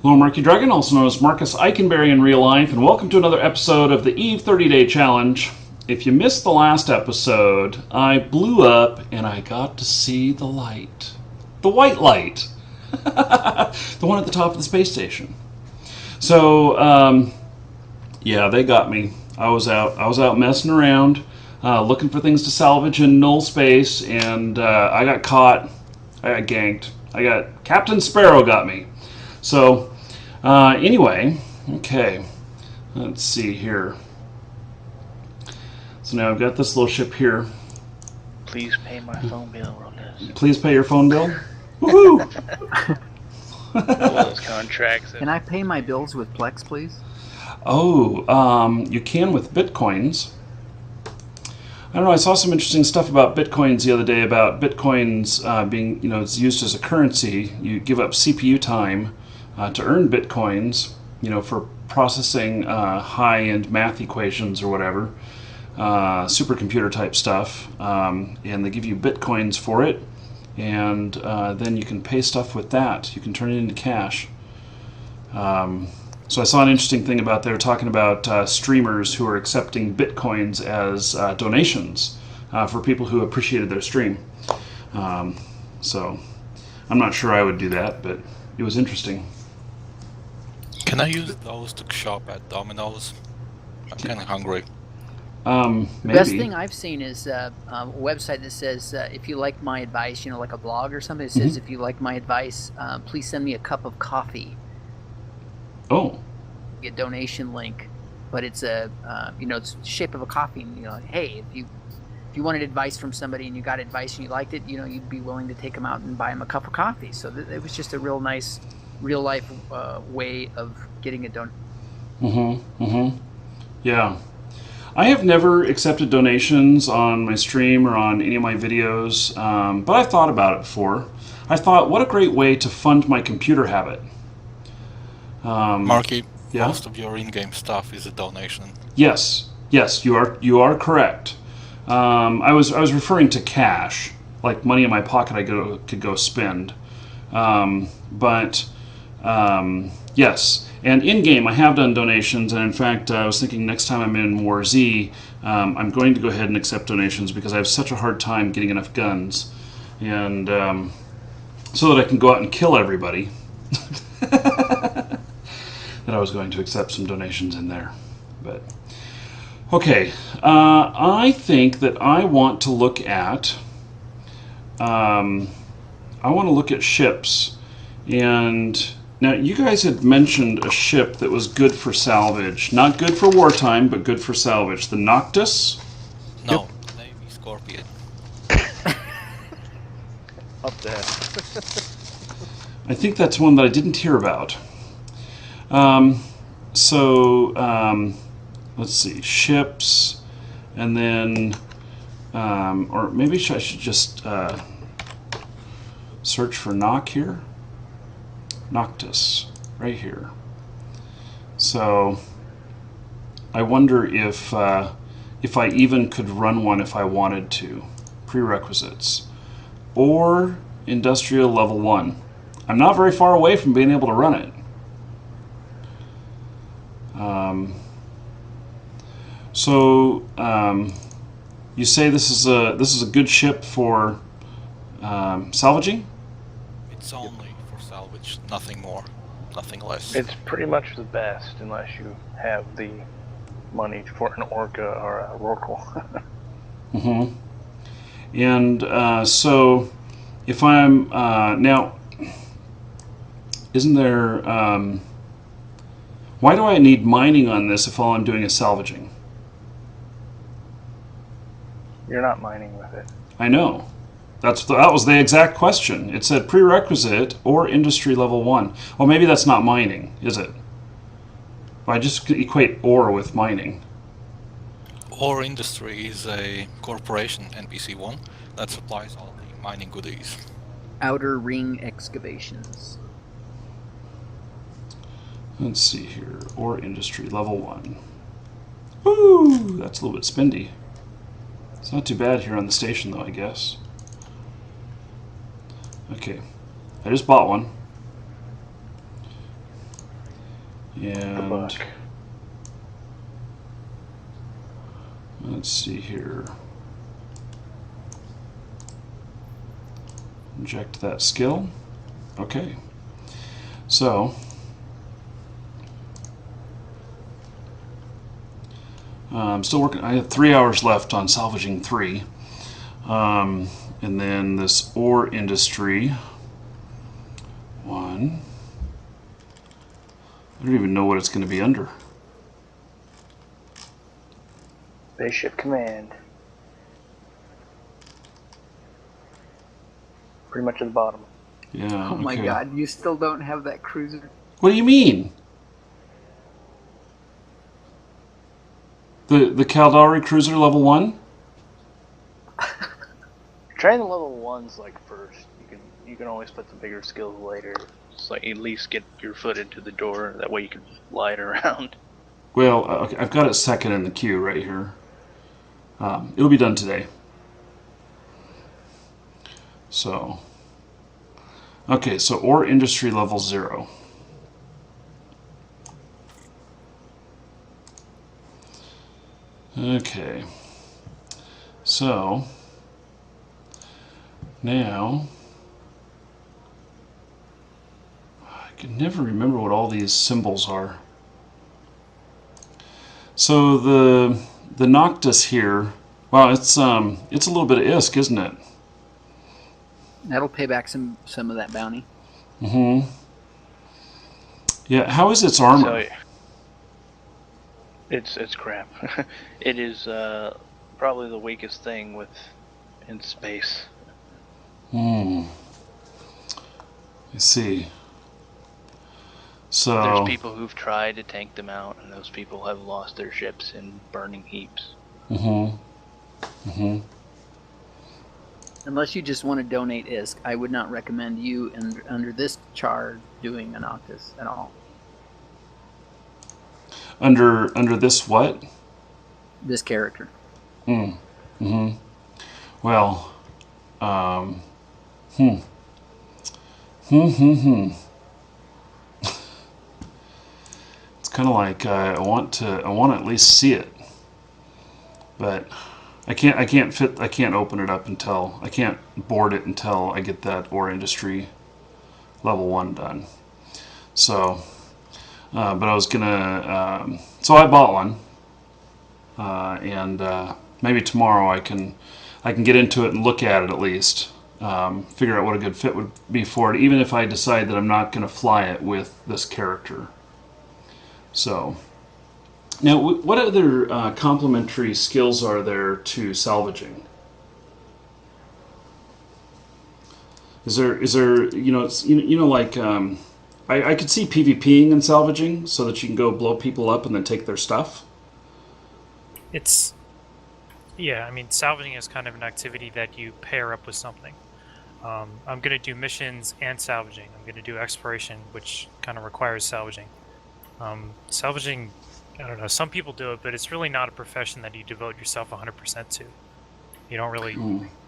Hello, Markee Dragon, also known as Marcus Eikenberry in real life, and welcome to another episode of the EVE 30-Day Challenge. If you missed the last episode, I blew up and I got to see the light. The white light. The one at the top of the space station. So, yeah, they got me. I was out messing around, looking for things to salvage in null space, and I got caught. I got ganked. Captain Sparrow got me. So, anyway, okay, let's see here. So now I've got this little ship here. Please pay my phone bill on this. Please pay your phone bill. Woohoo! All those contracts. Can I pay my bills with Plex, please? Oh, you can with Bitcoins. I don't know, I saw some interesting stuff about Bitcoins the other day, about Bitcoins being, it's used as a currency. You give up CPU time to earn Bitcoins, for processing high-end math equations or whatever, supercomputer type stuff, and they give you Bitcoins for it, and then you can pay stuff with that. You can turn it into cash. So I saw an interesting thing about they were talking about streamers who are accepting Bitcoins as donations for people who appreciated their stream. So I'm not sure I would do that, but it was interesting. Can I use those to shop at Domino's? I'm kind of hungry. The best thing I've seen is a website that says, if you like my advice, like a blog or something, it says, if you like my advice, please send me a cup of coffee. Oh. A donation link, but it's it's the shape of a coffee. And, hey, if you wanted advice from somebody and you got advice and you liked it, you'd be willing to take them out and buy them a cup of coffee. So it was just a real nice, real life way of getting a donation. Yeah. I have never accepted donations on my stream or on any of my videos, but I've thought about it before. I thought, what a great way to fund my computer habit. Markee, yeah? Most of your in-game stuff is a donation. Yes, you are correct. I was referring to cash, like money in my pocket I could go spend. Yes, and in-game I have done donations, and in fact I was thinking next time I'm in War Z, I'm going to go ahead and accept donations because I have such a hard time getting enough guns, and so that I can go out and kill everybody. That I was going to accept some donations in there. But okay, I think that I want to look at ships. And now you guys had mentioned a ship that was good for salvage, not good for wartime, but good for salvage. The Noctis. No, Navy Scorpion. Up there. I think that's one that I didn't hear about. Let's see, ships, and then, or maybe I should just search for here. Noctis, right here. So, I wonder if I even could run one if I wanted to. Prerequisites. Or industrial level 1. I'm not very far away from being able to run it. You say this is a good ship for salvaging? It's only for salvage, nothing more, nothing less. It's pretty much the best unless you have the money for an orca or a rorqual. And so if I'm now, isn't there why do I need mining on this if all I'm doing is salvaging? You're not mining with it. I know. That was the exact question. It said prerequisite or industry level 1. Well, maybe that's not mining, is it? I just equate ore with mining. Ore Industry is a corporation, NPC1, that supplies all the mining goodies. Outer Ring Excavations. Let's see here. Ore Industry, level 1. Woo! That's a little bit spendy. It's not too bad here on the station, though, I guess. Okay. I just bought one. And buck. let's see here. Inject that skill. Okay. So I'm still working. I have 3 hours left on salvaging 3. And then this ore industry 1. I don't even know what it's going to be under. Spaceship Command. Pretty much at the bottom. Yeah. Oh my okay. God! You still don't have that cruiser. What do you mean? The Caldari cruiser level 1? Try the level 1s like first. You can always put the bigger skills later. Just like at least get your foot into the door. That way you can fly it around. Well, okay, I've got it second in the queue right here. It'll be done today. So, okay, so ore industry level 0. Okay, so now I can never remember what all these symbols are. So the Noctis here, wow, it's a little bit of ISK, isn't it? That'll pay back some of that bounty. Mm-hmm. Yeah, how is its armor? So, it's crap. It is probably the weakest thing in space. I see. So there's people who've tried to tank them out, and those people have lost their ships in burning heaps. Unless you just want to donate ISK, I would not recommend you under this charge doing a Noctis at all. Under this what? This character. Well, It's kind of like I want to at least see it, but I can't open it up until I can't board it until I get that ore industry level 1 done. So, but I was gonna, so I bought one, and maybe tomorrow I can get into it and look at it at least, figure out what a good fit would be for it, even if I decide that I'm not going to fly it with this character. So, now what other complementary skills are there to salvaging? Is there like I could see PvPing and salvaging so that you can go blow people up and then take their stuff. Yeah, I mean, salvaging is kind of an activity that you pair up with something. I'm going to do missions and salvaging. I'm going to do exploration, which kind of requires salvaging. Salvaging, I don't know, some people do it, but it's really not a profession that you devote yourself 100% to. You don't really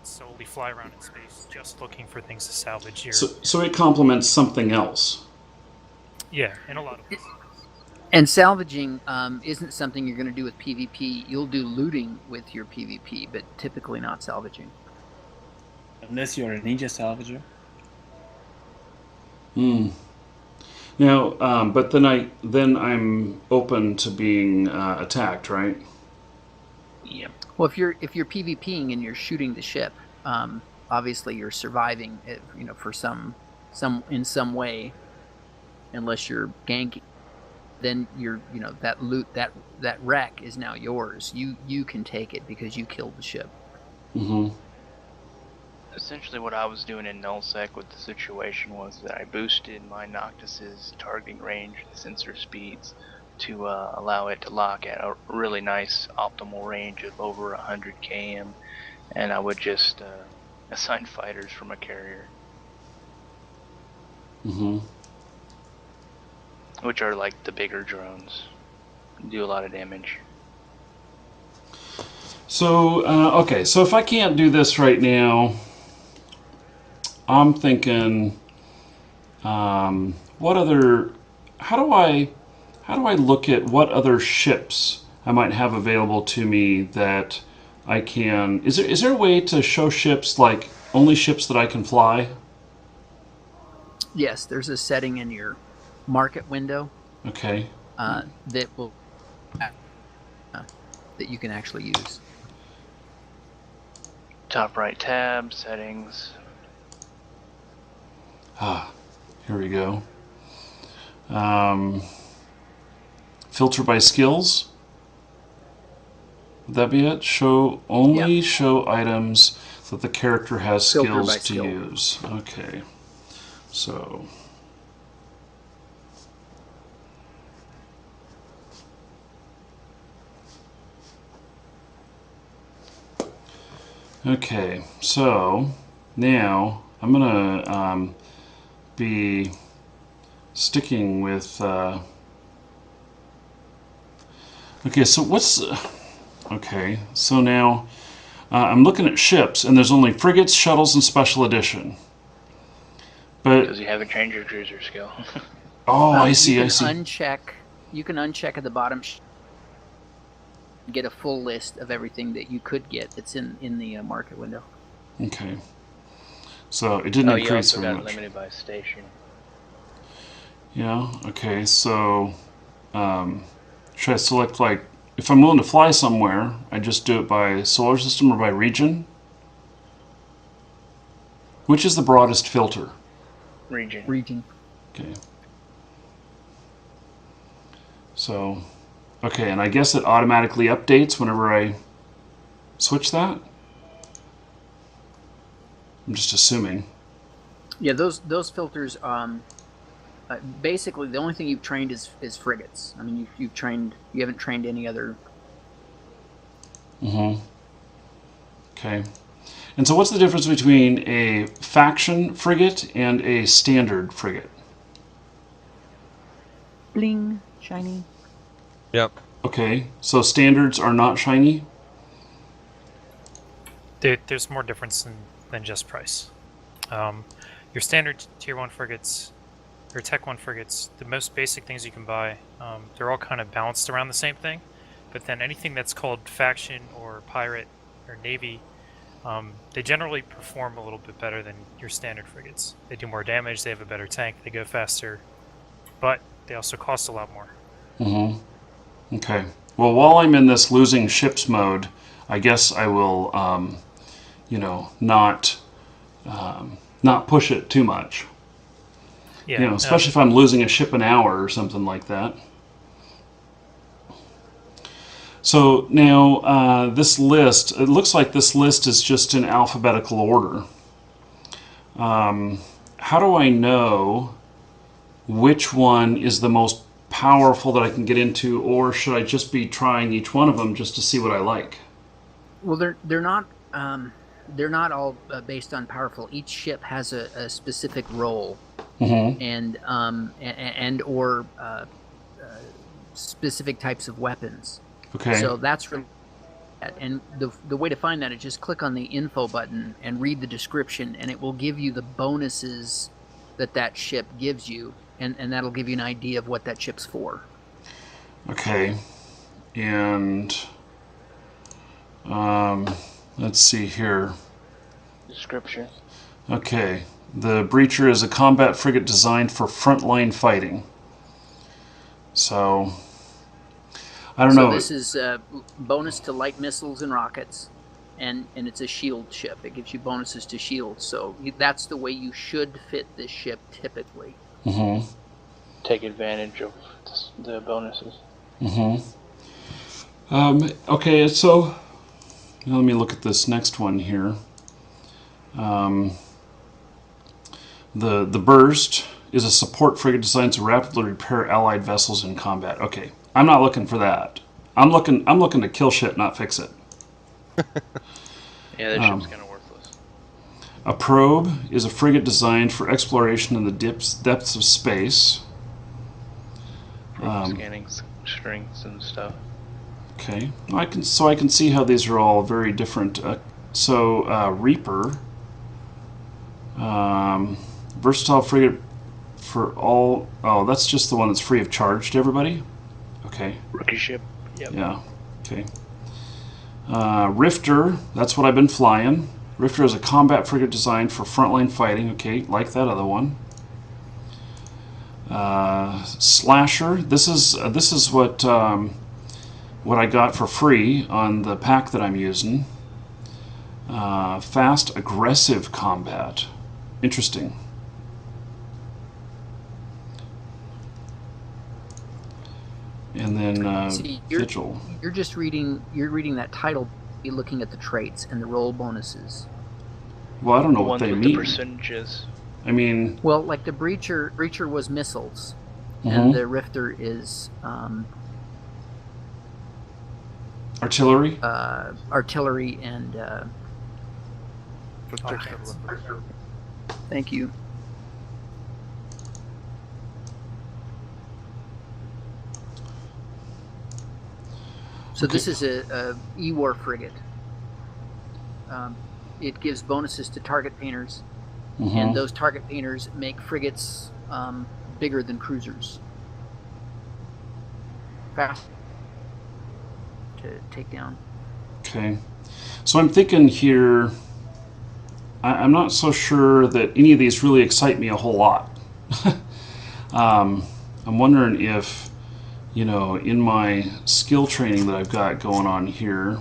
solely fly around in space just looking for things to salvage. So it complements something else. Yeah, in a lot of ways. And salvaging isn't something you're going to do with PvP. You'll do looting with your PvP, but typically not salvaging. Unless you're a ninja salvager. Now, but then I'm open to being attacked, right? Yep. Well, if you're PvPing and you're shooting the ship, obviously you're surviving, for some in some way, unless you're ganking. Then you're, that loot, that wreck is now yours. You can take it because you killed the ship. Essentially what I was doing in nullsec with the situation was that I boosted my Noctis's targeting range and sensor speeds to allow it to lock at a really nice optimal range of over 100 km, and I would just assign fighters from a carrier. Which are like the bigger drones. Do a lot of damage. So, okay, so if I can't do this right now, I'm thinking, how do how do I look at what other ships I might have available to me that I can... Is there a way to show ships, like, only ships that I can fly? Yes, there's a setting in your market window Okay. that will that you can actually use. Top right tab, settings. Here we go. Filter by skills. Would that be it? Show only show items that the character has Filter skills by to skill. use. Okay. So okay, so now I'm gonna be sticking with okay, so what's okay, so now I'm looking at ships, and there's only frigates, shuttles, and special edition. But Because you haven't changed your cruiser skill. oh, I see. You can uncheck at the bottom. Get a full list of everything that you could get. That's in the market window. Okay. So it didn't increase you also very got much. limited by station. Yeah. Okay. So should I select, like, if I'm willing to fly somewhere, I just do it by solar system or by region? Which is the broadest filter? Region. Okay. So, okay, and I guess it automatically updates whenever I switch that? I'm just assuming. Yeah, those filters. Basically, the only thing you've trained is frigates. I mean, you haven't trained any other. Mm-hmm. Okay. And so what's the difference between a faction frigate and a standard frigate? Bling, shiny. Yep. Okay, so standards are not shiny? There's more difference than just price. Your standard tier 1 frigates, or tech 1 frigates, the most basic things you can buy, they're all kind of balanced around the same thing. But then anything that's called faction or pirate or navy, they generally perform a little bit better than your standard frigates. They do more damage, they have a better tank, they go faster, but they also cost a lot more. Mm-hmm. Okay. Well, while I'm in this losing ships mode, I guess I will, not push it too much. Yeah, Especially if I'm losing a ship an hour or something like that. So now this list, it looks like this list is just in alphabetical order. How do I know which one is the most powerful that I can get into, or should I just be trying each one of them just to see what I like? Well, they're not all based on powerful. Each ship has a specific role, Mm-hmm. and or specific types of weapons. Okay. So that's really, and the way to find that is just click on the info button and read the description, and it will give you the bonuses that ship gives you, and that'll give you an idea of what that ship's for. Okay. And let's see here. Description. Okay. The Breacher is a combat frigate designed for frontline fighting. So I don't know. So this is bonus to light missiles and rockets, and it's a shield ship. It gives you bonuses to shields. So that's the way you should fit this ship typically. Mm-hmm. Take advantage of the bonuses. Mm-hmm. Okay, so now let me look at this next one here. The Burst is a support frigate designed to rapidly repair allied vessels in combat. Okay, I'm not looking for that. I'm looking to kill shit, not fix it. Yeah, that ship's kind of worthless. A Probe is a frigate designed for exploration in the depths of space. Scanning strengths and stuff. Okay, I can see how these are all very different. Reaper, versatile frigate for all. Oh, that's just the one that's free of charge to everybody. Okay. Rookie ship. Yep. Yeah. Okay. Rifter, that's what I've been flying. Rifter is a combat frigate designed for frontline fighting. Okay, like that other one. Slasher, this is what I got for free on the pack that I'm using. Fast, aggressive combat. Interesting. And then See, Vigil. You're just reading. You're reading that title. You're looking at the traits and the roll bonuses. Well, I don't know The what ones they with mean. the percentages. I mean, Well, like the breacher was missiles, Mhm. and the rifter is artillery. artillery and. Protection weapons. Thank you. So Okay. this is a E-War frigate. It gives bonuses to target painters, Mhm. and those target painters make frigates bigger than cruisers. Fast to take down. Okay. So I'm thinking here, I'm not so sure that any of these really excite me a whole lot. I'm wondering if, in my skill training that I've got going on here,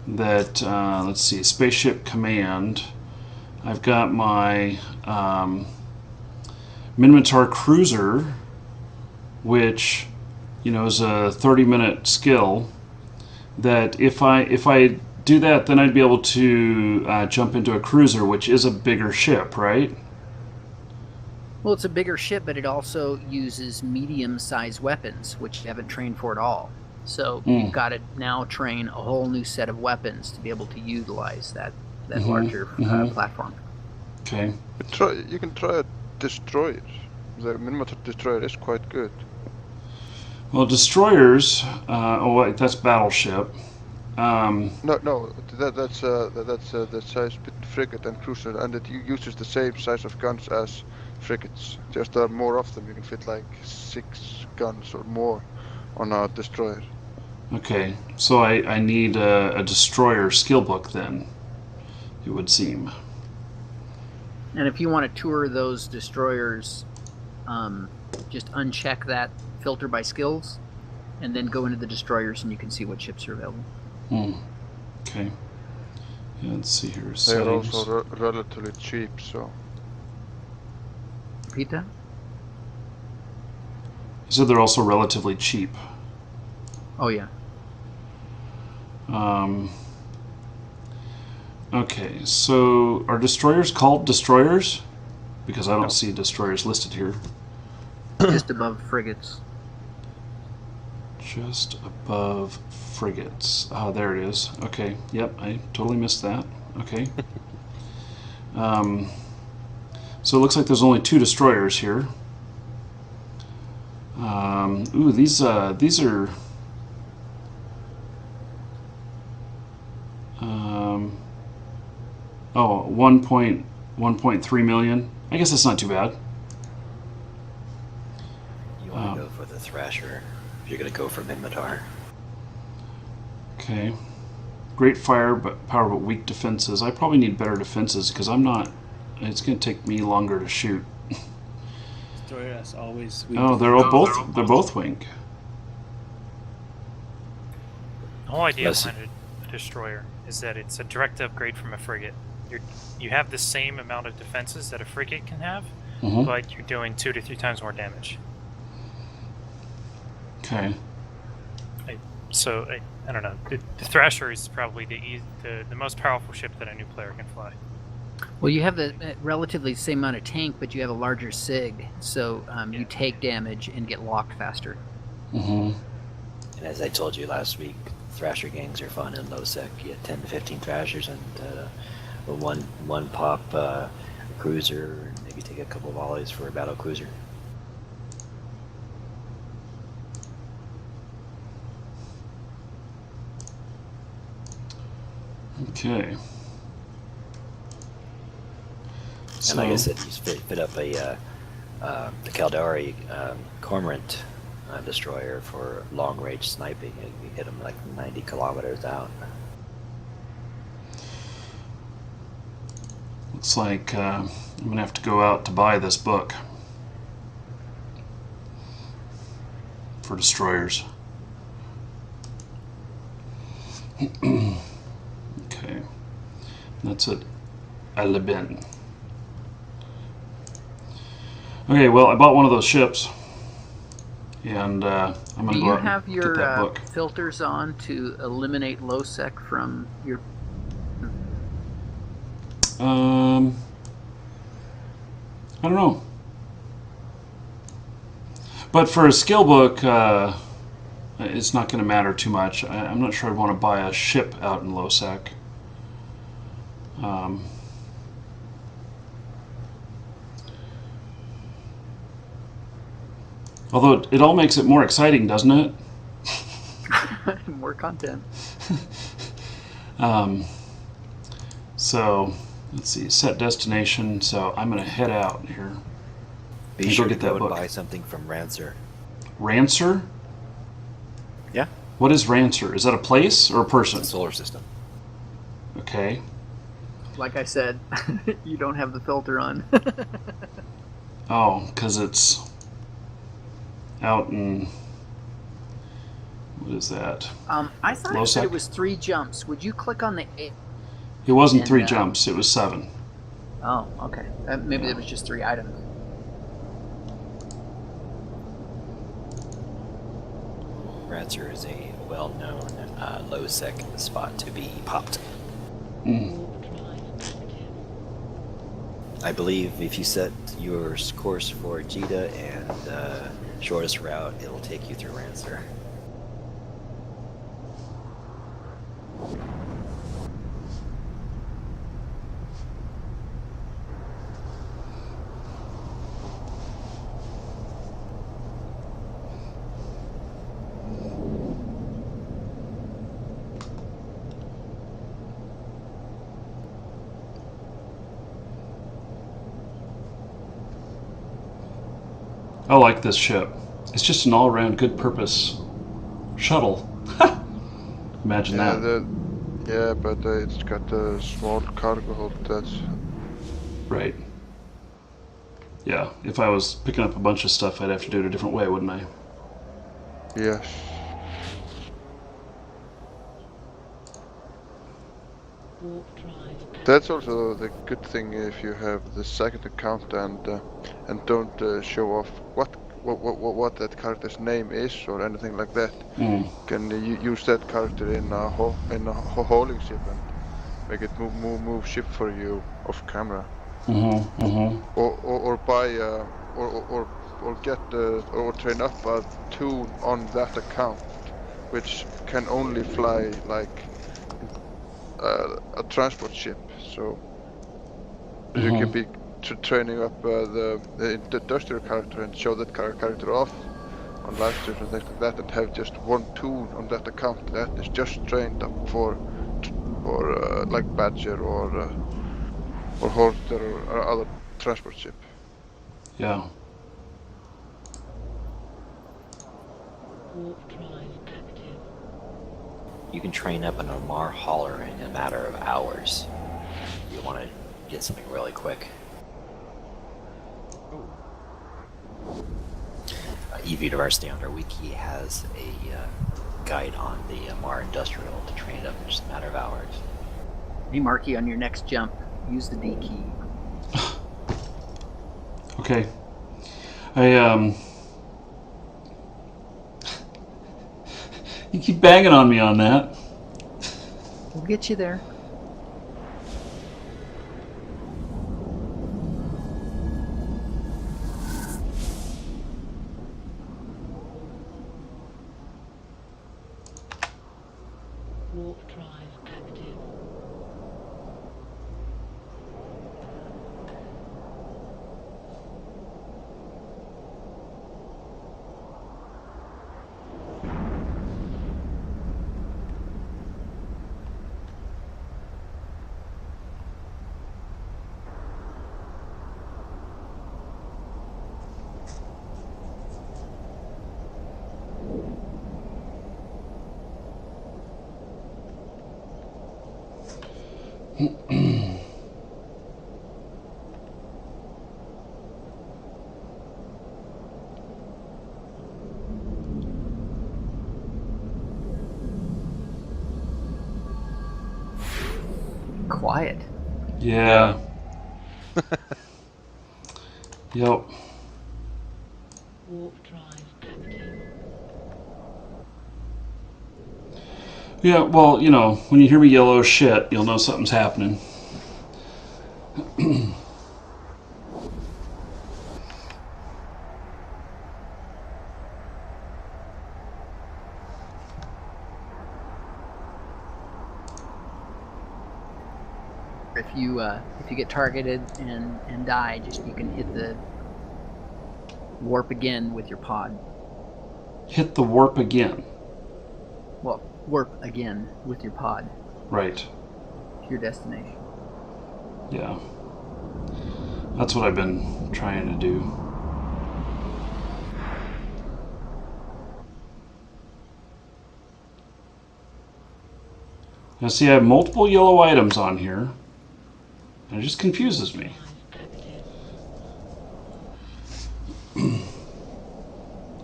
that, let's see, Spaceship Command, I've got my Minotaur Cruiser, which, is a 30-minute skill, that if I do that, then I'd be able to jump into a cruiser, which is a bigger ship, right? Well, it's a bigger ship, but it also uses medium-sized weapons, which you haven't trained for at all. So you've got to now train a whole new set of weapons to be able to utilize that larger platform. Okay. You can try a destroyer. The Minotaur destroyer is quite good. Well, destroyers. Oh, wait, that's battleship. No, that's the size between frigate and cruiser, and it uses the same size of guns as frigates. Just there are more of them. You can fit like 6 guns or more on a destroyer. Okay, so I need a destroyer skill book then, it would seem. And if you want to tour those destroyers, just uncheck that filter by skills, and then go into the destroyers, and you can see what ships are available. Okay. Yeah, let's see here. They are Settings. also relatively cheap, so Repeat that? You said they're also relatively cheap. Oh yeah. Okay, so are destroyers called destroyers? Because I don't see destroyers listed here. Just above frigates. Just above frigates. Ah, there it is. Okay, yep, I totally missed that. Okay. So it looks like there's only 2 destroyers here. Ooh, these are 1.3 million. I guess that's not too bad. You want to go for the Thrasher if you're going to go for Minotaur. Okay. Great power but weak defenses. I probably need better defenses because I'm not. It's going to take me longer to shoot. Destroyer as always. Oh, they're both wing. The whole idea Listen. behind a destroyer is that it's a direct upgrade from a frigate. You have the same amount of defenses that a frigate can have, Mhm. but you're doing 2 to 3 times more damage. Okay. So I don't know. The Thrasher is probably the most powerful ship that a new player can fly. Well, you have the relatively same amount of tank, but you have a larger sig, so you take damage and get locked faster. Mm-hmm. And as I told you last week, Thrasher gangs are fun in low sec. You get 10 to 15 Thrashers and one pop cruiser, and maybe take a couple volleys for a battle cruiser. Okay. And like I said, you fit up the Caldari Cormorant destroyer for long-range sniping. You hit them like 90 kilometers out. Looks like I'm going to have to go out to buy this book for destroyers. Okay. That's it. Alibin. Okay, well, I bought one of those ships. And I'm going to go out and get that book. Do you have your filters on to eliminate low sec from your... I don't know. But for a skill book, it's not going to matter too much. I'm not sure I'd want to buy a ship out in low sec. Although it all makes it more exciting, doesn't it? More content. So, let's see, set destination. So I'm going to head out here. Be sure to go and buy something from Rancer. Rancer? Yeah. What is Rancer? Is that a place or a person? It's a solar system. Okay. Like I said, you don't have the filter on. Oh, because it's out in... What is that? I thought it said it was 3 jumps. Would you click on the 8? It wasn't 3 jumps. It was 7. Oh, okay. Maybe it was just 3 items. Rancer is a well-known low-sec spot to be popped. I believe if you set your course for Jita and shortest route, it'll take you through Rancer. I like this ship. It's just an all-around good purpose shuttle. Imagine that. Yeah, but it's got a small cargo hold. That's right. Yeah, if I was picking up a bunch of stuff, I'd have to do it a different way, wouldn't I? Yes. That's also the good thing if you have the second account and don't show off what that character's name is or anything like that. Can you use that character in a hauling ship and make it move ship for you off camera. Or buy or get or train up a tool on that account, which can only fly like a transport ship. So you can be training up the industrial character and show that character off on live streams and things like that, and have just one tool on that account that is just trained up for like Badger or Horter or other transport ship. Yeah. You can train up an Omar hauler in a matter of hours. If you want to get something really quick. EV University on our wiki has a guide on the Omar Industrial to train it up in just a matter of hours. Hey Markee, on your next jump, use the D key. Okay. I You keep banging on me on that. We'll get you there. Warp drive active. Quiet. Yeah. Yep. Warp drive active. Yeah, well, you know, when you hear me yell, "Oh shit," you'll know something's happening. If you get targeted and die, just you can hit the warp again with your pod. Hit the warp again. Well, warp again with your pod Right. to your destination. Yeah. That's what I've been trying to do. Now see, I have multiple yellow items on here. And it just confuses me.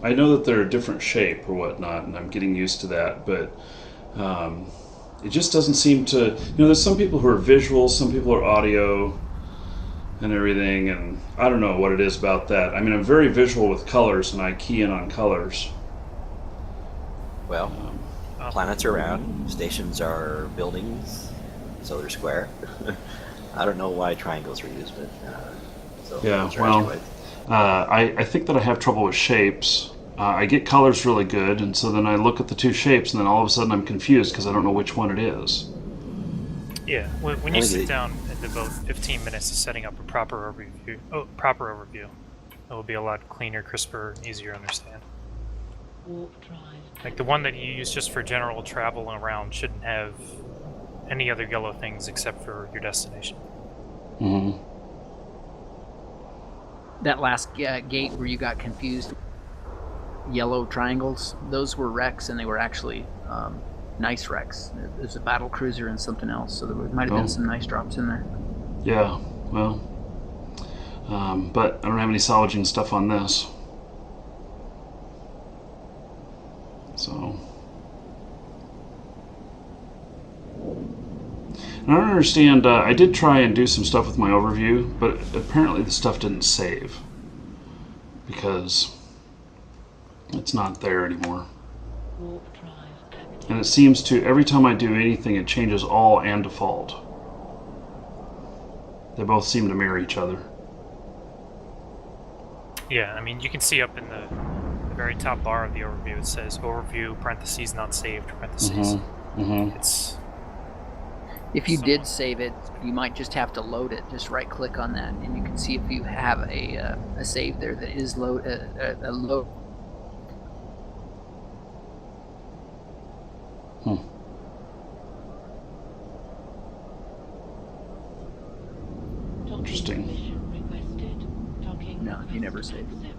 I know that they're a different shape or whatnot, and I'm getting used to that, but it just doesn't seem to... You know, there's some people who are visual, some people are audio and everything, and I don't know what it is about that. I mean, I'm very visual with colors, and I key in on colors. Well, planets are round, stations are buildings, so they're square. I don't know why triangles were used, but so yeah, well, I think that I have trouble with shapes. I get colors really good, and so then I look at the two shapes, and then all of a sudden I'm confused because I don't know which one it is. Yeah, when you sit down and devote 15 minutes to setting up a proper overview, it will be a lot cleaner, crisper, and easier to understand. Warp drive. Like the one that you use just for general travel and around shouldn't have any other yellow things except for your destination. Mm-hmm. That last gate where you got confused, yellow triangles, those were wrecks, and they were actually nice wrecks. There's a battle cruiser and something else, so there might have been some nice drops in there. Yeah, well, but I don't have any salvaging stuff on this. So... I don't understand, I did try and do some stuff with my overview, but apparently the stuff didn't save. Because it's not there anymore. Warp drive active. And it seems to, every time I do anything, it changes all and default. They both seem to mirror each other. Yeah, I mean, you can see up in the very top bar of the overview, it says overview, parentheses, not saved, parentheses. Mm-hmm. Mm-hmm. It's... If you did save it, you might just have to load it. Just right-click on that, and you can see if you have a save there that is a load. Interesting. No, you never saved it.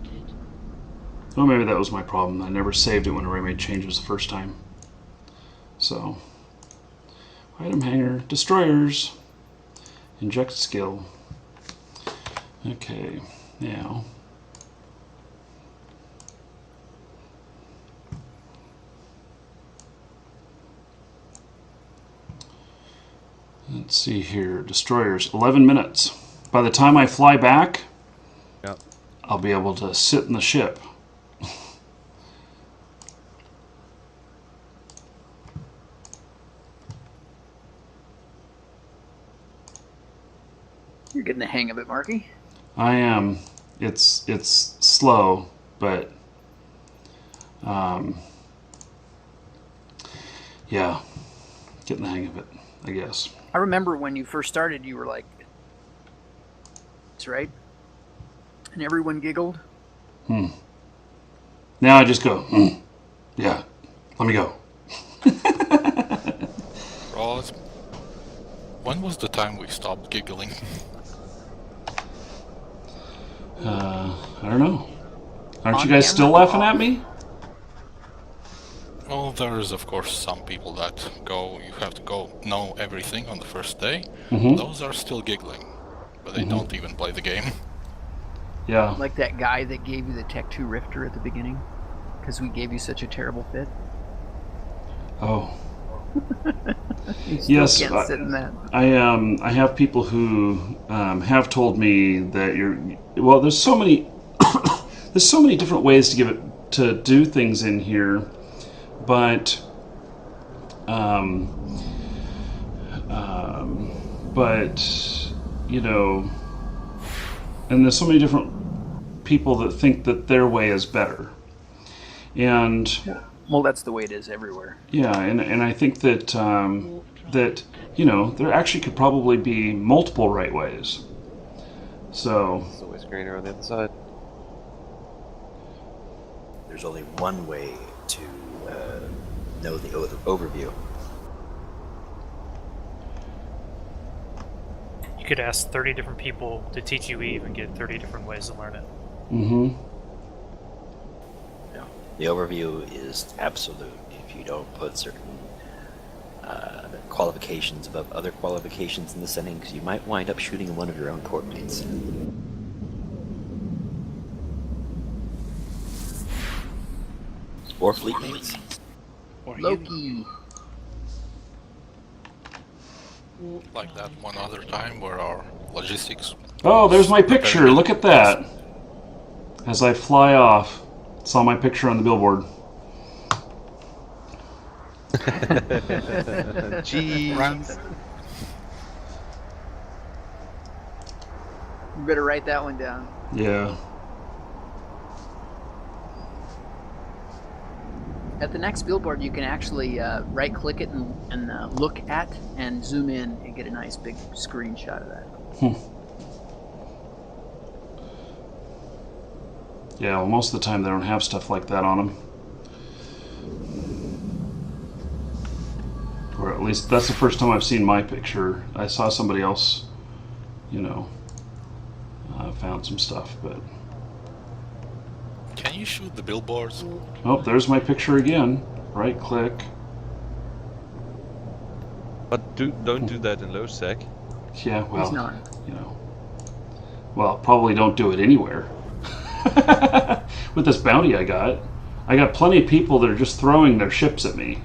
Well, maybe that was my problem. I never saved it whenever I made changes the first time. So... Item hanger, destroyers, inject skill. Okay, now let's see here. Destroyers, 11 minutes. By the time I fly back, Yep. I'll be able to sit in the ship. You're getting the hang of it, Markee. I am. It's slow, but yeah, getting the hang of it, I guess. I remember when you first started, you were like, "That's right," and everyone giggled. Now I just go, yeah, let me go. Ross, when was the time we stopped giggling? I don't know. Aren't On you guys camera still or laughing off? at me? Well, there is of course some people that you have to go know everything on the first day. Mm-hmm. Those are still giggling, but they don't even play the game. Yeah. Like that guy that gave you the Tech 2 Rifter at the beginning, because we gave you such a terrible fit. Oh. You still Yes, can't sit in that. I have people who have told me that there's so many there's so many different ways to do things in here, but you know, and there's so many different people that think that their way is better, and Well, that's the way it is everywhere. yeah, and I think that that there actually could probably be multiple right ways. So It's always greener on the other side. There's only one way to know the overview. You could ask 30 different people to teach you Eve and get 30 different ways to learn it. Mm-hmm. No, the overview is absolute. If you don't put certain qualifications above other qualifications in the settings, you might wind up shooting one of your own court mates. Or fleet mates. Or Loki. Like that one other time where our logistics... Oh, there's my picture. Look at that. As I fly off, saw my picture on the billboard. Jeez. You better write that one down. Yeah. At the next billboard, you can actually right-click it and look at and zoom in and get a nice big screenshot of that. Yeah, well, most of the time they don't have stuff like that on them. Or at least that's the first time I've seen my picture. I saw somebody else, found some stuff, but... Can you shoot the billboards? Oh, there's my picture again. Right click. But don't do that in low sec. Yeah, well, He's not. Well, probably don't do it anywhere. With this bounty I got plenty of people that are just throwing their ships at me.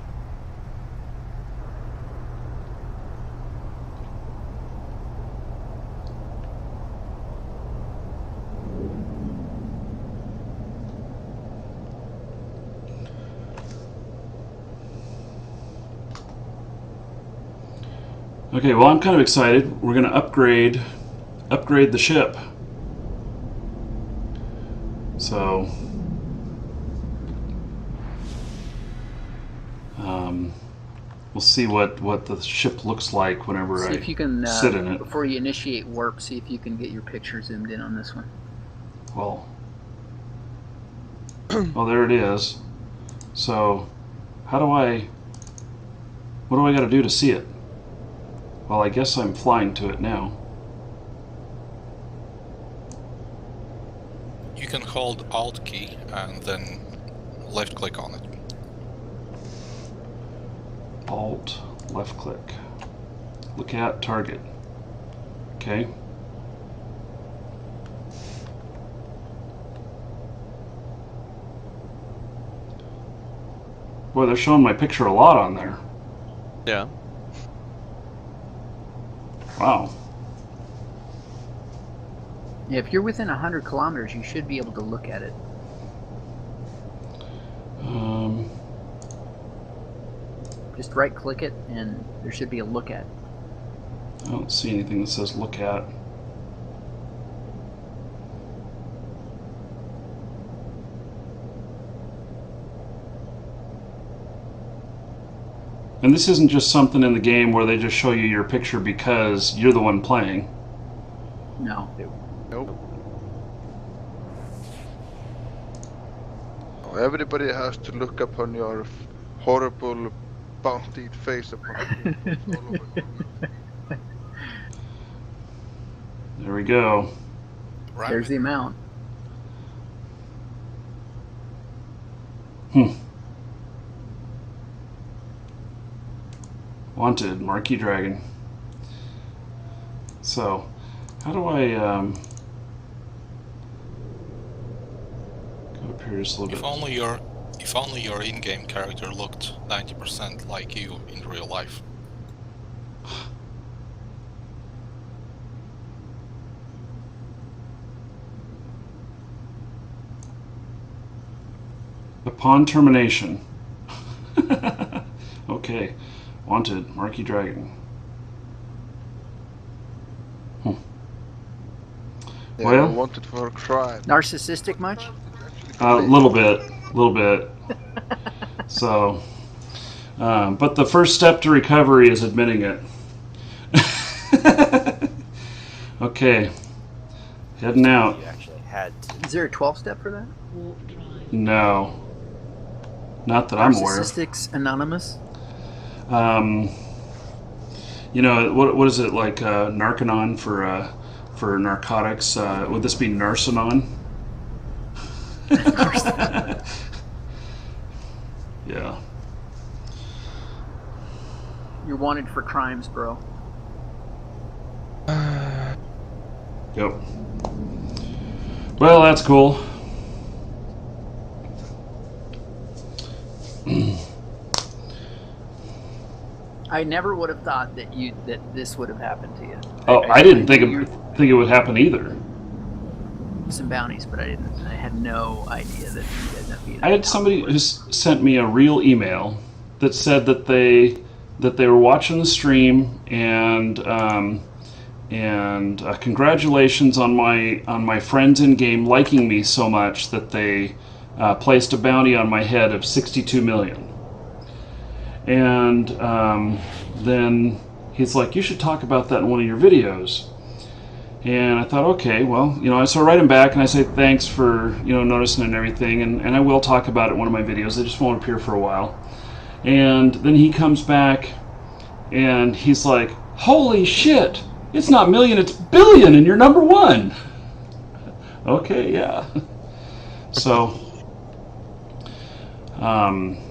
Okay, well, I'm kind of excited. We're going to upgrade the ship. So, we'll see what the ship looks like whenever See if you can, sit in it. before you initiate warp, see if you can get your picture zoomed in on this one. Well, there it is. So, what do I got to do to see it? Well, I guess I'm flying to it now. You can hold Alt key and then left click on it. Alt, left click. Look at target. Okay. Boy, they're showing my picture a lot on there. Yeah. Wow. Yeah, if you're within 100 kilometers, you should be able to look at it. Just right-click it, and there should be a look at. I don't see anything that says look at. And this isn't just something in the game where they just show you your picture because you're the one playing. No. Nope. Everybody has to look upon your horrible bountied face upon There we go. Right. There's the amount. Wanted, Markee Dragon. So, how do I go up here just a little If bit? only your in-game character looked 90% like you in real life. Upon termination. Okay. Wanted, Markee Dragon. Yeah, Well- wanted for a crime. Narcissistic much? A little bit. So, but the first step to recovery is admitting it. Okay, heading out. You actually had to. Is there a 12-step for that? Warp drive. No, not that I'm aware of. Narcissistics Anonymous? You know, what is it like? Narcanon for narcotics. Would this be Narcanon? Yeah. You're wanted for crimes, bro. Yep. Well, that's cool. I never would have thought that this would have happened to you. Oh, I didn't think it would happen either. Some bounties, but I had no idea that you'd end up being. I had somebody who sent me a real email that said that they were watching the stream and congratulations on my friends in game liking me so much that they placed a bounty on my head of 62 million. And then he's like, you should talk about that in one of your videos. And I thought, okay, well, so I write him back and I say thanks for, noticing and everything, and I will talk about it in one of my videos. It just won't appear for a while. And then he comes back and he's like, holy shit, it's not million, it's billion, and you're number one. Okay, yeah. So,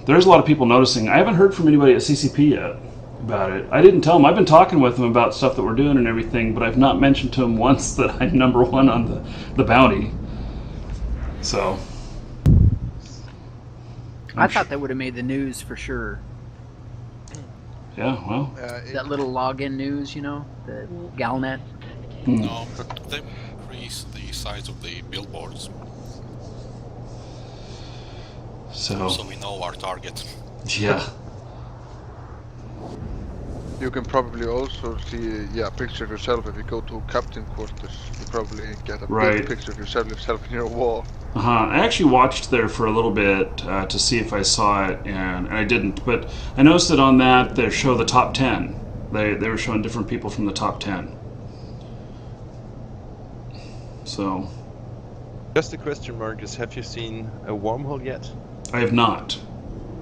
there's a lot of people noticing. I haven't heard from anybody at CCP yet about it. I didn't tell them. I've been talking with them about stuff that we're doing and everything, but I've not mentioned to them once that I'm number one on the bounty. So, I thought that would have made the news for sure. Yeah, well. That little login news, the Galnet. No, but they will increase the size of the billboards. So we know our target. Yeah. You can probably also see a picture of yourself if you go to captain quarters. You probably get a big picture of yourself in your wall. I actually watched there for a little bit to see if I saw it, and I didn't. But I noticed that on that they show the top 10. They were showing different people from the top 10. So. Just a question, Marcus. Have you seen a wormhole yet? I have not.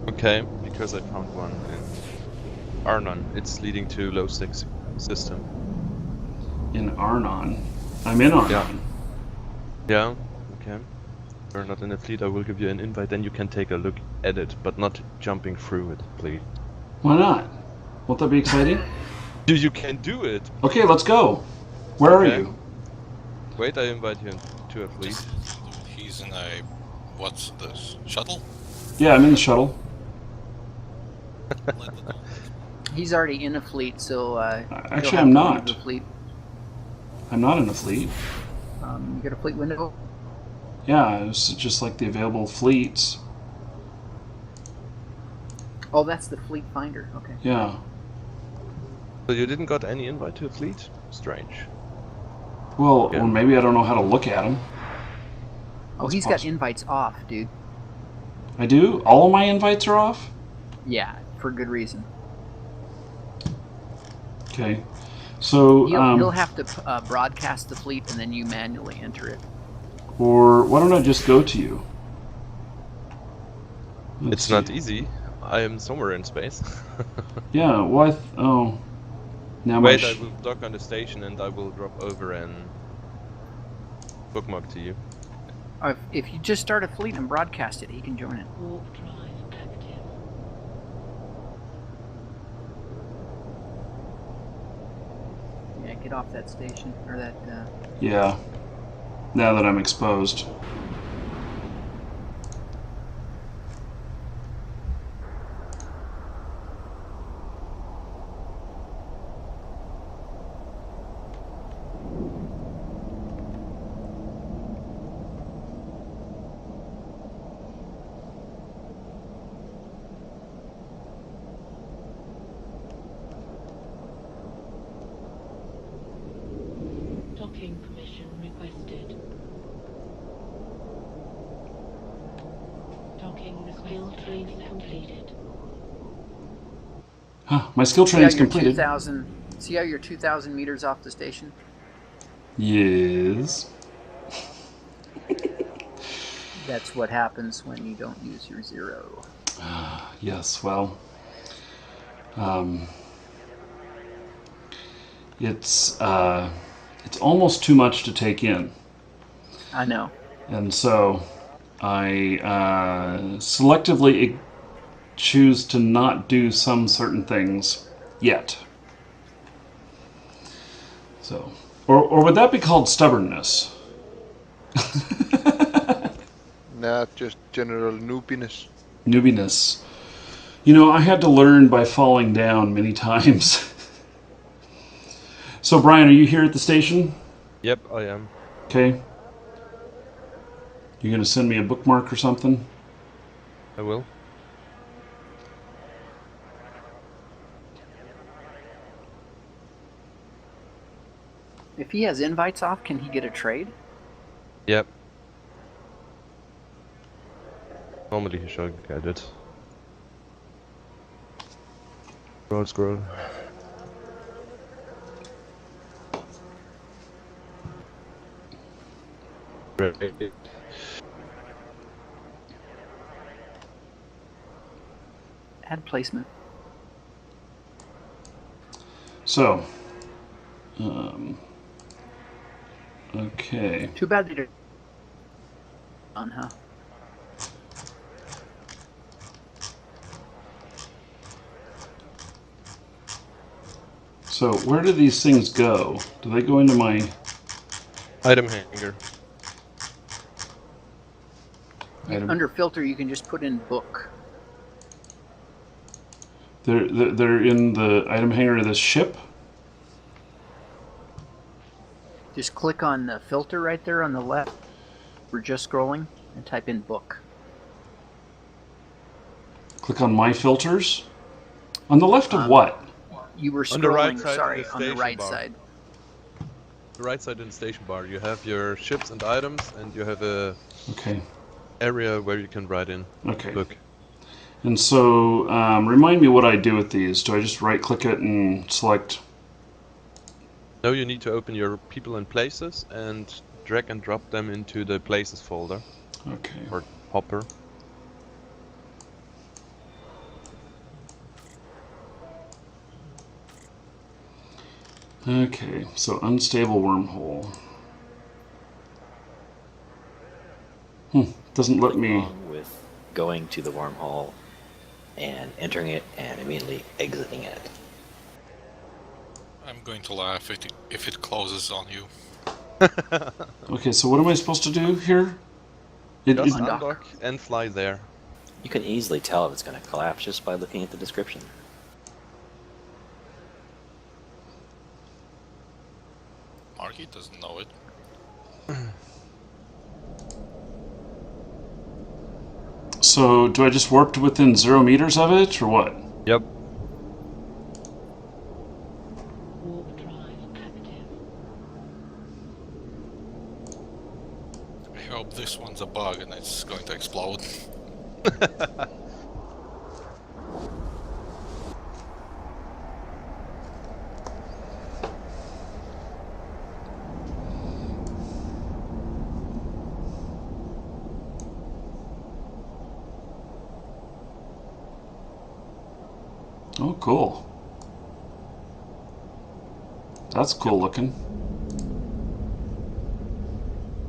Okay, because I found one in Arnon. It's leading to low 6 system. In Arnon? I'm in Arnon. Yeah, okay. You're not in a fleet, I will give you an invite, then you can take a look at it, but not jumping through it, please. Why not? Won't that be exciting? You can do it! Okay, let's go. Where are you? Wait, I invite you to a fleet. He's in a... what's this? Shuttle? Yeah, I'm in the shuttle. He's already in a fleet, so actually, I'm not. The fleet. I'm not in a fleet. You got a fleet window? Yeah, it's just like the available fleets. Oh, that's the fleet finder. Okay. Yeah. So you didn't got any invite to a fleet? Strange. Well, or maybe I don't know how to look at them. Oh, he's got invites off, dude. I do? All of my invites are off? Yeah, for good reason. Okay. So, he'll have to broadcast the fleet and then you manually enter it. Or why don't I just go to you? It's not easy. I am somewhere in space. Yeah, well, oh. Now wait, I will dock on the station and I will drop over and bookmark to you. If you just start a fleet and broadcast it, he can join it. Warp drive active. get off that station or that. Yeah. Now that I'm exposed. Docking permission requested. Docking skill training completed. Huh, my skill training's completed. See how you're 2,000 meters off the station? Yes. That's what happens when you don't use your 0. Yes, well, it's almost too much to take in. I know. And so I selectively choose to not do some certain things yet. So, or would that be called stubbornness? Nah, just general noobiness. Noobiness. You know, I had to learn by falling down many times. So, Brian, are you here at the station? Yep, I am. Okay. You gonna send me a bookmark or something? I will. If he has invites off, can he get a trade? Yep. Normally he should get it. Scroll. Right. Add placement. So, okay. Too bad they did on, huh? So, where do these things go? Do they go into my Item hanger. item? Under filter, you can just put in book. They're in the item hanger of this ship? Just click on the filter right there on the left. We're just scrolling and type in book. Click on my filters? On the left of what? You were On the right scrolling, side of sorry, the on the station right bar. side. The right side in the station bar, you have your ships and items, and you have a Okay. area where you can write in. Okay. Book. And so, remind me what I do with these. Do I just right-click it and select? Now you need to open your people and places and drag and drop them into the places folder Okay. or hopper. Okay, so unstable wormhole. Doesn't let me. Along with going to the wormhole and entering it and immediately exiting it. I'm going to laugh if it closes on you. Okay, so what am I supposed to do here? Just Undock. undock and fly there. You can easily tell if it's going to collapse just by looking at the description. Markee doesn't know it. So do I just warp to within 0 meters of it, or what? Yep. Warp drive active. I hope this one's a bug and it's going to explode. Oh, cool. That's cool looking.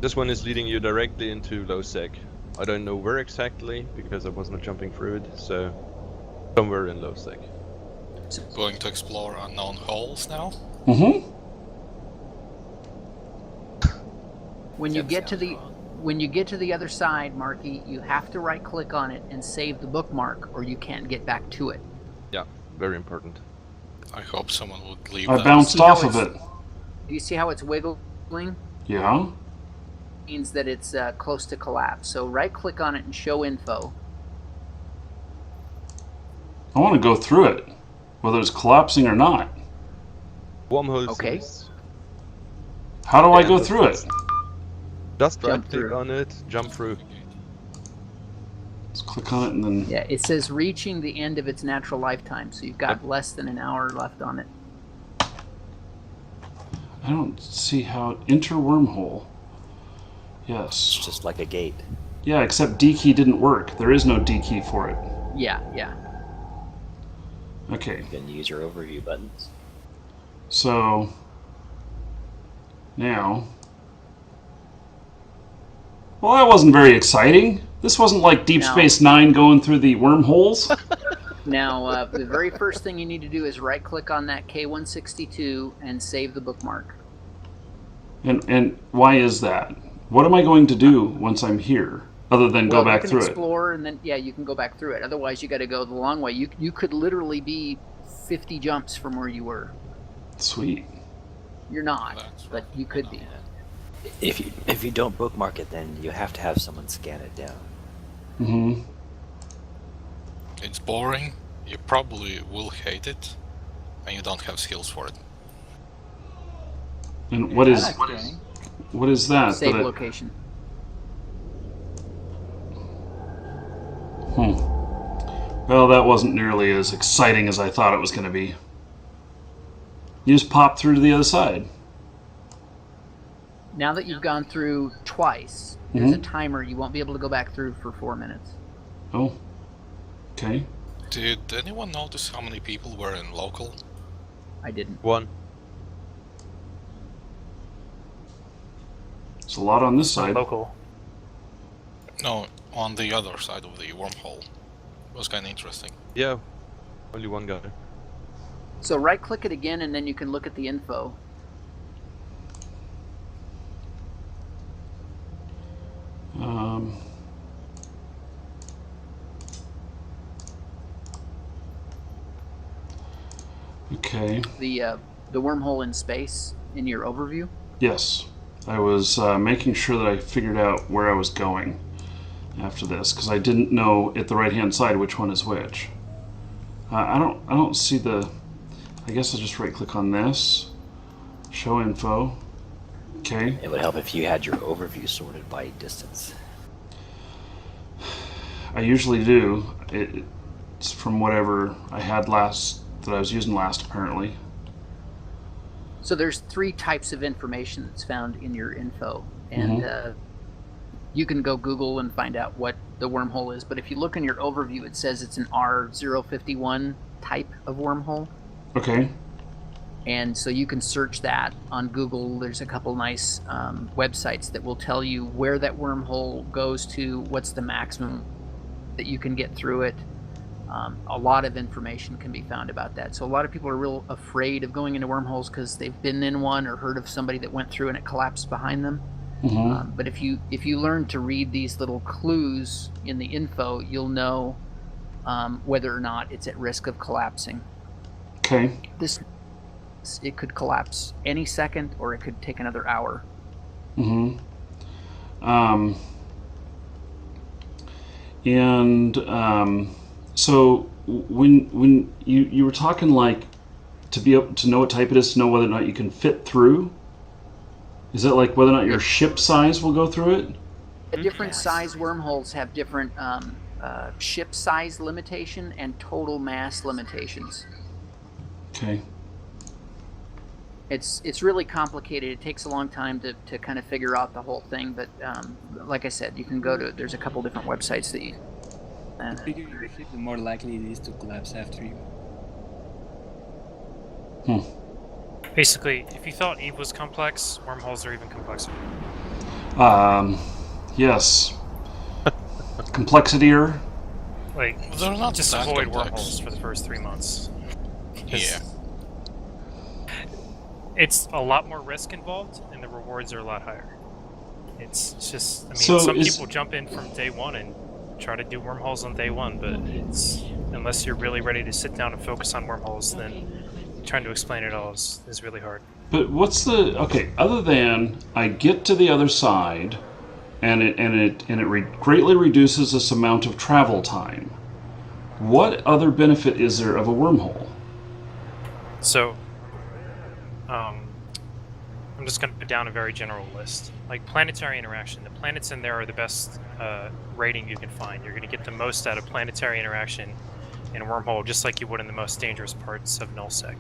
This one is leading you directly into low sec. I don't know where exactly because I was not jumping through it, so somewhere in low sec. Going to explore unknown holes now? Mm-hmm. When you That get to sounds the wrong. when you get to the other side, Markee, you have to right-click on it and save the bookmark, or you can't get back to it. Yeah, very important. I hope someone would leave I that. bounced See how off of it's- it. Do you see how it's wiggling? Yeah? Means that it's close to collapse. So right-click on it and show info. I want to go through it, whether it's collapsing or not. Wormhole Okay. says How do I Yeah, go that's- through it? just Jump right click through. on it, jump through. Let's click on it and then... Yeah, it says reaching the end of its natural lifetime, so you've got less than an hour left on it. I don't see how... Enter wormhole. It's Yes. just like a gate. Yeah, except D key didn't work. There is no D key for it. Yeah. Okay, You can use your overview buttons. so... Now... Well, that wasn't very exciting. This wasn't like Deep No. Space Nine going through the wormholes. Now, the very first thing you need to do is right-click on that K162 and save the bookmark. And why is that? What am I going to do once I'm here, other than go back you through can it? explore, and then you can go back through it. Otherwise, you got to go the long way. You could literally be 50 jumps from where you were. Sweet. You're not, That's but you could be. If you don't bookmark it, then you have to have someone scan it down. Mm-hmm. It's boring, you probably will hate it, and you don't have skills for it. And what is That's okay. what is that? Save That it- location. Well, that wasn't nearly as exciting as I thought it was going to be. You just pop through to the other side. Now that you've gone through twice, there's a timer. You won't be able to go back through for 4 minutes. Oh. Okay. Did anyone notice how many people were in local? I didn't. One. It's a lot on this side. Local. No, on the other side of the wormhole. It was kind of interesting. Yeah, only one guy. So right-click it again, and then you can look at the info. Um, okay. The wormhole in space in your overview. Yes. I was making sure that I figured out where I was going after this, because I didn't know at the right-hand side which one is which. I don't see the... I guess I'll just right-click on this. Show info. Okay. It would help if you had your overview sorted by distance. I usually do. It's from whatever I had last, that I was using last, apparently. So there's 3 types of information that's found in your info, and you can go Google and find out what the wormhole is. But if you look in your overview, it says it's an R051 type of wormhole, Okay. and so you can search that on Google. There's a couple nice websites that will tell you where that wormhole goes to, what's the maximum that you can get through it. A lot of information can be found about that. So a lot of people are real afraid of going into wormholes because they've been in one or heard of somebody that went through and it collapsed behind them. But if you learn to read these little clues in the info, you'll know whether or not it's at risk of collapsing. Okay. It could collapse any second, or it could take another hour. So when you were talking, like, to be able to know what type it is, to know whether or not you can fit through, is it like whether or not your ship size will go through it? Different size wormholes have different ship size limitation and total mass limitations. Okay. It's really complicated. It takes a long time to kind of figure out the whole thing, but like I said, you can go to, there's a couple different websites that you... The bigger your ship, the more likely it is to collapse after you. Basically, if you thought Eve was complex, wormholes are even complexer. Yes. Complexityr. Like, They're not just that avoid complex. wormholes for the first 3 months. Yeah. It's a lot more risk involved, and the rewards are a lot higher. It's just, I mean, So some is- people jump in from day one and try to do wormholes on day one, but it's, unless you're really ready to sit down and focus on wormholes, then trying to explain it all is really hard. But what's the okay? Other than I get to the other side, and it greatly reduces this amount of travel time. What other benefit is there of a wormhole? So, I'm just going to put down a very general list. Like planetary interaction, the planets in there are the best rating you can find. You're going to get the most out of planetary interaction in a wormhole, just like you would in the most dangerous parts of nullsec.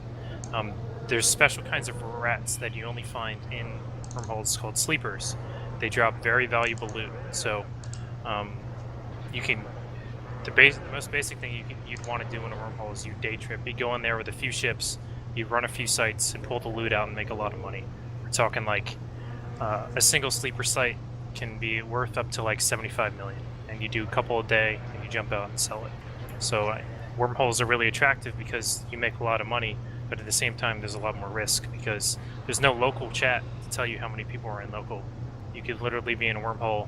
There's special kinds of rats that you only find in wormholes called sleepers. They drop very valuable loot. So you can the most basic thing you'd want to do in a wormhole is you day trip. You go in there with a few ships, you run a few sites, and pull the loot out and make a lot of money. We're talking like a single sleeper site can be worth up to like 75 million, and you do a couple a day and you jump out and sell it. So wormholes are really attractive because you make a lot of money, but at the same time there's a lot more risk because there's no local chat to tell you how many people are in local. You could literally be in a wormhole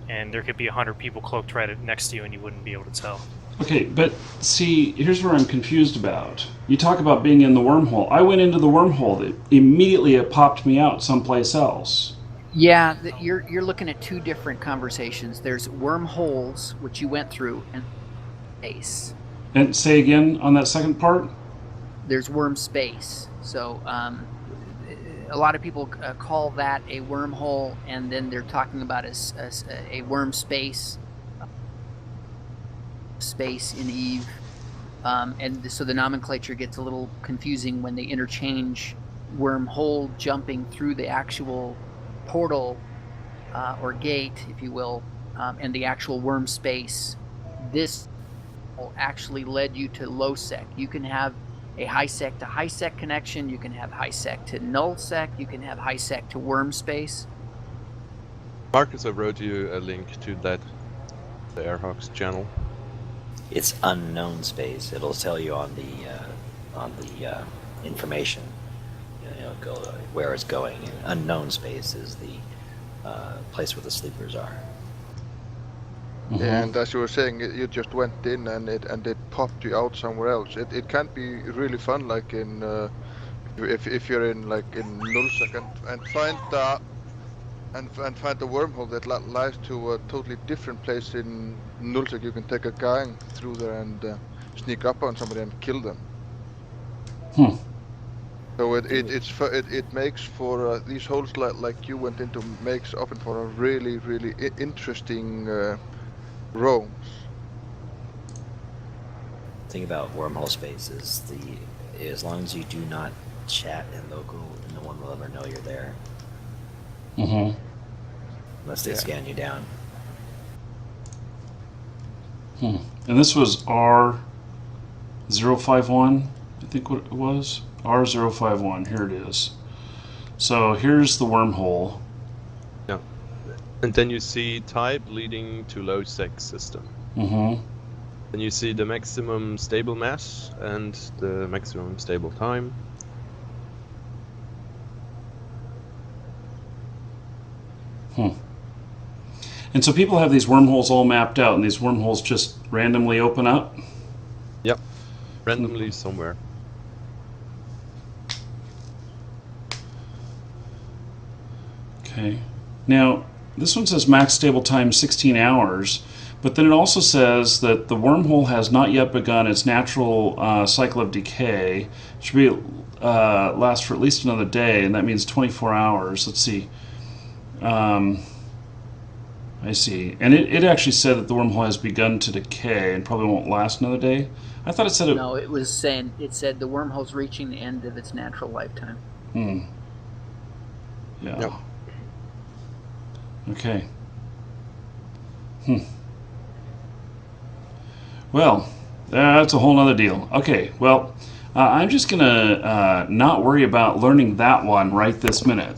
and there could be 100 people cloaked right next to you and you wouldn't be able to tell. Okay, but see, here's where I'm confused about. You talk about being in the wormhole. I went into the wormhole. Immediately it popped me out someplace else. Yeah, you're looking at two different conversations. There's wormholes, which you went through, and space. And say again on that second part? There's worm space. So a lot of people call that a wormhole, and then they're talking about a worm space in Eve. And so the nomenclature gets a little confusing when they interchange wormhole jumping through the actual portal or gate, if you will, and the actual worm space. This actually led you to low sec. You can have a high sec to high sec connection, you can have high sec to null sec, you can have high sec to worm space. Marcus, I wrote you a link to that, the Airhawks channel. It's unknown space. It'll tell you on the information, go where it's going. And unknown space is the place where the sleepers are. Mm-hmm. And as you were saying, you just went in and it popped you out somewhere else. It can be really fun, like in if you're in like in nullsec and find the wormhole that lies to a totally different place in nullsec. You can take a gang through there and sneak up on somebody and kill them. So it makes for these holes like you went into makes open for a really interesting roams. The thing about wormhole space is as long as you do not chat in local, no one will ever know you're there. Mm-hmm. Unless they scan you down. And this was R051, I think what it was. R051, here it is. So here's the wormhole. Yeah. And then you see type leading to low sec system. Mm-hmm. Then you see the maximum stable mass and the maximum stable time. And so people have these wormholes all mapped out, and these wormholes just randomly open up? Yep. Randomly somewhere. Okay. Now, this one says max stable time 16 hours, but then it also says that the wormhole has not yet begun its natural cycle of decay. It should be last for at least another day, and that means 24 hours. Let's see. I see. And it actually said that the wormhole has begun to decay and probably won't last another day. I thought it said it... No, it said the wormhole's reaching the end of its natural lifetime. Yeah. Yep. Okay. Well, that's a whole nother deal. Okay, well, I'm just going to not worry about learning that one right this minute.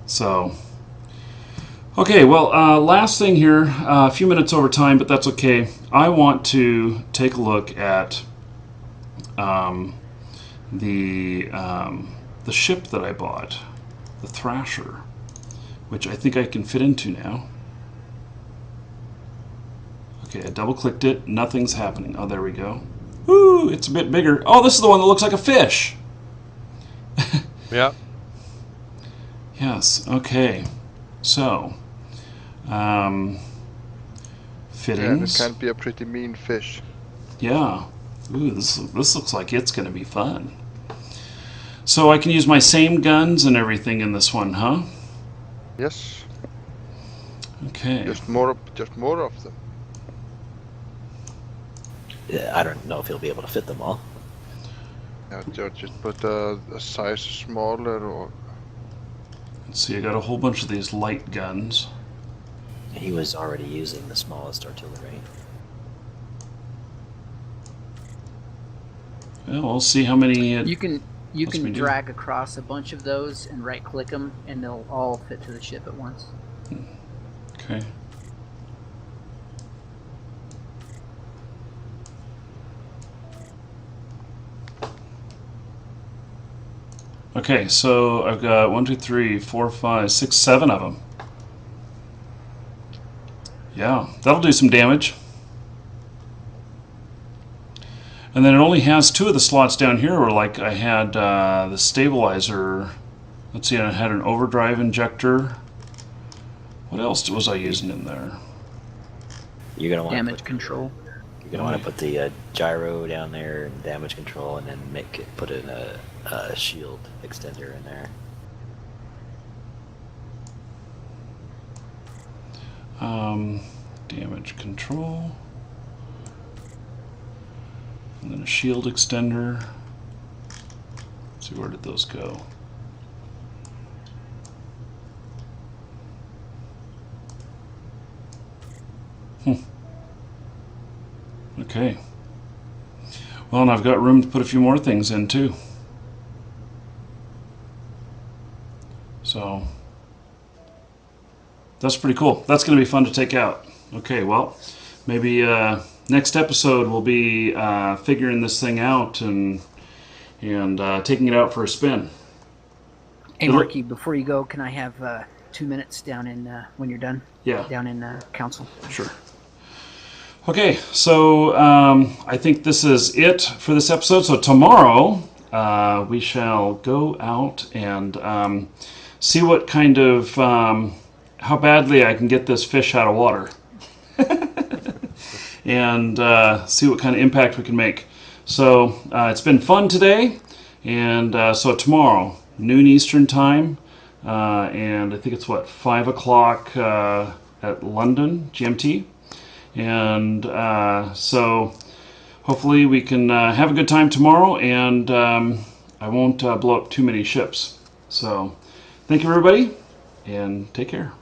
So, okay, well, last thing here, a few minutes over time, but that's okay. I want to take a look at the ship that I bought, the Thrasher. which I think I can fit into now. Okay, I double-clicked it. Nothing's happening. Oh, there we go. Woo! It's a bit bigger. Oh, this is the one that looks like a fish. Yeah. Yes. Okay. So, fittings. Yeah, it can be a pretty mean fish. Yeah. Ooh, this looks like it's going to be fun. So I can use my same guns and everything in this one, huh? Yes. Okay. Just more of them. Yeah, I don't know if he'll be able to fit them all. Yeah, just put a size smaller or... Let's see, I got a whole bunch of these light guns. He was already using the smallest artillery. Well, we'll see how many... You can lets me do. drag across a bunch of those and right-click them, and they'll all fit to the ship at once. Okay. Okay, so I've got 1, 2, 3, 4, 5, 6, 7 of them. Yeah, that'll do some damage. And then it only has 2 of the slots down here where, like, I had the stabilizer. Let's see, I had an overdrive injector. What else was I using in there? You're gonna want Damage control. You're gonna want to put the gyro down there and damage control, and then put in a shield extender in there. Damage control. And then a shield extender. Let's see, where did those go? Okay. Well, and I've got room to put a few more things in too. So that's pretty cool. That's going to be fun to take out. Okay, well, maybe next episode we'll be figuring this thing out and taking it out for a spin. Hey, Markee, before you go, can I have 2 minutes down in when you're done? Yeah. Down in council. Sure. Okay, so I think this is it for this episode. So tomorrow we shall go out and see what kind of how badly I can get this fish out of water, and see what kind of impact we can make. So it's been fun today, and so tomorrow, noon Eastern time, and I think it's 5 o'clock at London GMT. And so hopefully we can have a good time tomorrow, and I won't blow up too many ships. So thank you, everybody, and take care.